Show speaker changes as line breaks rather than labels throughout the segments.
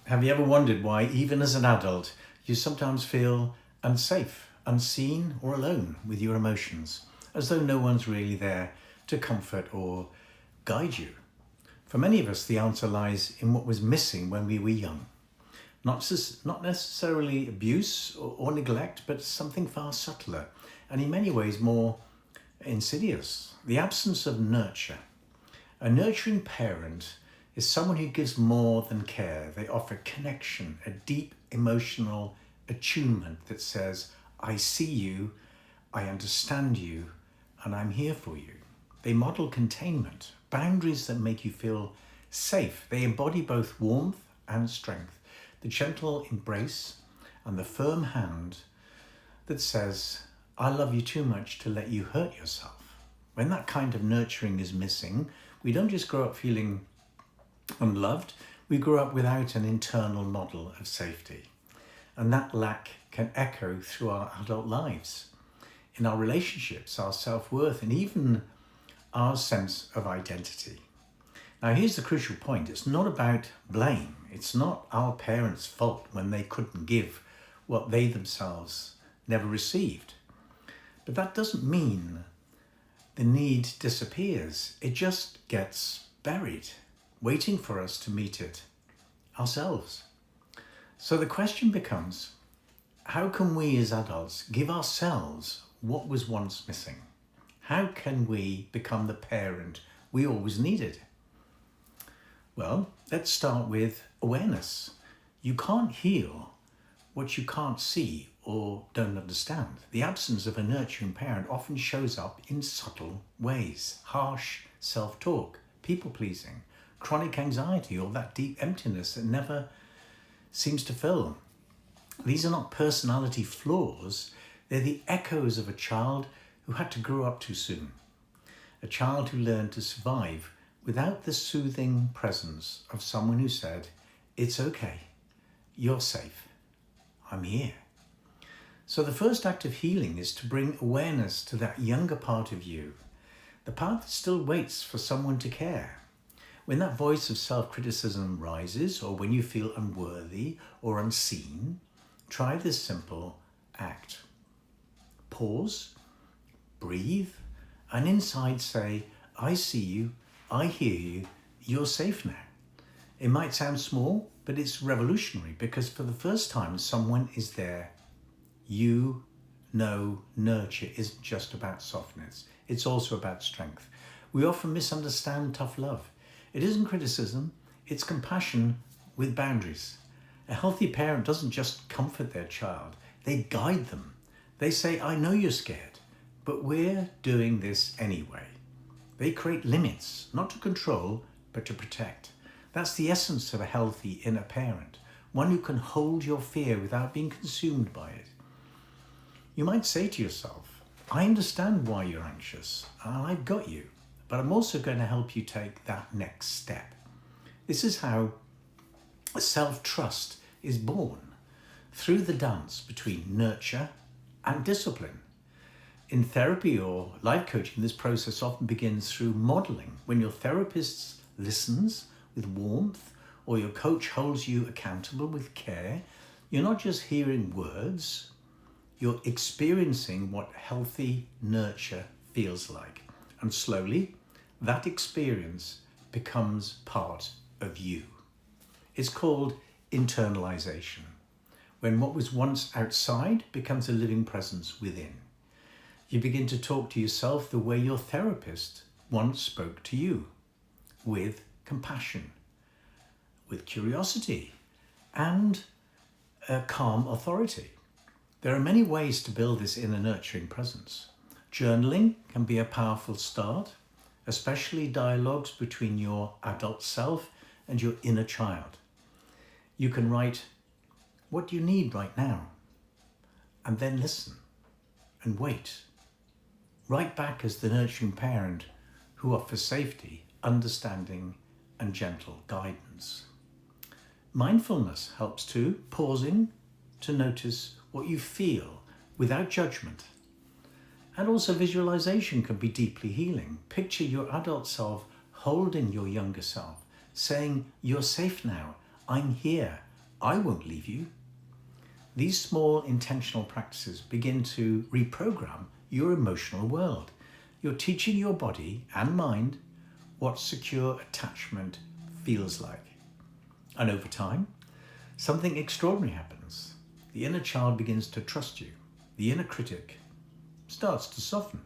Have you ever wondered why, even as an adult, you sometimes feel unsafe, unseen, or alone with your emotions, as though no one's really there to comfort or guide you? For many of us, the answer lies in what was missing when we were young. Not necessarily abuse or neglect, but something far subtler and in many ways more insidious: the absence of nurture. A nurturing parent is someone who gives more than care. They offer connection, a deep emotional attunement that says, I see you, I understand you, and I'm here for you. They model containment, boundaries that make you feel safe. They embody both warmth and strength, the gentle embrace and the firm hand that says, I love you too much to let you hurt yourself. When that kind of nurturing is missing, we don't just grow up feeling unloved, we grow up without an internal model of safety. And that lack can echo through our adult lives, in our relationships, our self-worth, and even our sense of identity. Now, here's the crucial point. It's not about blame. It's not our parents' fault when they couldn't give what they themselves never received. But that doesn't mean the need disappears. It just gets buried, waiting for us to meet it ourselves. So the question becomes, how can we as adults give ourselves what was once missing? How can we become the parent we always needed? Well, let's start with awareness. You can't heal what you can't see or don't understand. The absence of a nurturing parent often shows up in subtle ways: harsh self-talk, people-pleasing, chronic anxiety, or that deep emptiness that never seems to fill. These are not personality flaws, they're the echoes of a child who had to grow up too soon. A child who learned to survive without the soothing presence of someone who said, it's okay, you're safe, I'm here. So the first act of healing is to bring awareness to that younger part of you, the part that still waits for someone to care. When that voice of self-criticism rises, or when you feel unworthy or unseen, try this simple act. Pause, breathe, and inside say, I see you, I hear you, you're safe now. It might sound small, but it's revolutionary, because for the first time, someone is there. You know nurture isn't just about softness, it's also about strength. We often misunderstand tough love. It isn't criticism, it's compassion with boundaries. A healthy parent doesn't just comfort their child, they guide them. They say, I know you're scared, but we're doing this anyway. They create limits, not to control, but to protect. That's the essence of a healthy inner parent, one who can hold your fear without being consumed by it. You might say to yourself, I understand why you're anxious, and I've got you, but I'm also going to help you take that next step. This is how self-trust is born, through the dance between nurture and discipline. In therapy or life coaching, this process often begins through modeling. When your therapist listens with warmth, or your coach holds you accountable with care, you're not just hearing words, you're experiencing what healthy nurture feels like. And slowly, that experience becomes part of you. It's called internalization, when what was once outside becomes a living presence within. You begin to talk to yourself the way your therapist once spoke to you, with compassion, with curiosity, and a calm authority. There are many ways to build this inner nurturing presence. Journaling can be a powerful start, especially dialogues between your adult self and your inner child. You can write, what do you need right now? And then listen and wait. Write back as the nurturing parent who offers safety, understanding, and gentle guidance. Mindfulness helps too, pausing to notice what you feel without judgment. And also visualization can be deeply healing. Picture your adult self holding your younger self, saying, you're safe now, I'm here, I won't leave you. These small intentional practices begin to reprogram your emotional world. You're teaching your body and mind what secure attachment feels like. And over time, something extraordinary happens. The inner child begins to trust you. The inner critic starts to soften.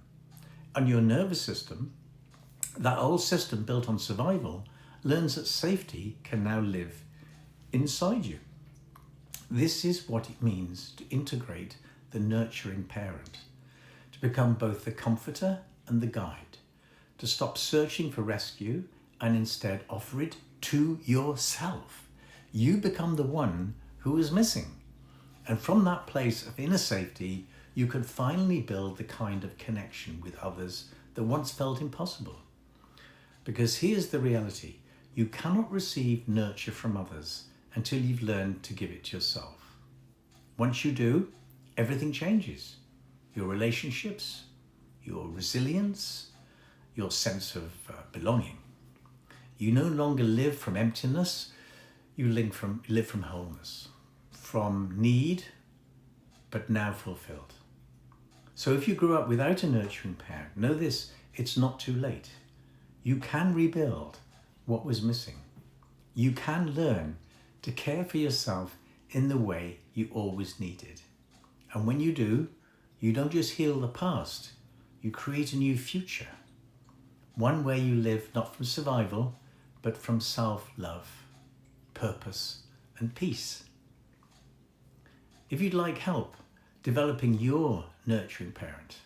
And your nervous system, that old system built on survival, learns that safety can now live inside you. This is what it means to integrate the nurturing parent, to become both the comforter and the guide, to stop searching for rescue and instead offer it to yourself. You become the one who is missing. And from that place of inner safety, you can finally build the kind of connection with others that once felt impossible. Because here's the reality. You cannot receive nurture from others until you've learned to give it to yourself. Once you do, everything changes. Your relationships, your resilience, your sense of belonging. You no longer live from emptiness, you live from wholeness, from need, but now fulfilled. So if you grew up without a nurturing parent, know this, it's not too late. You can rebuild what was missing. You can learn to care for yourself in the way you always needed. And when you do, you don't just heal the past, you create a new future. One where you live not from survival, but from self-love, purpose, and peace. If you'd like help developing your nurturing parent,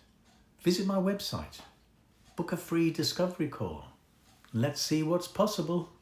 visit my website, book a free discovery call. Let's see what's possible.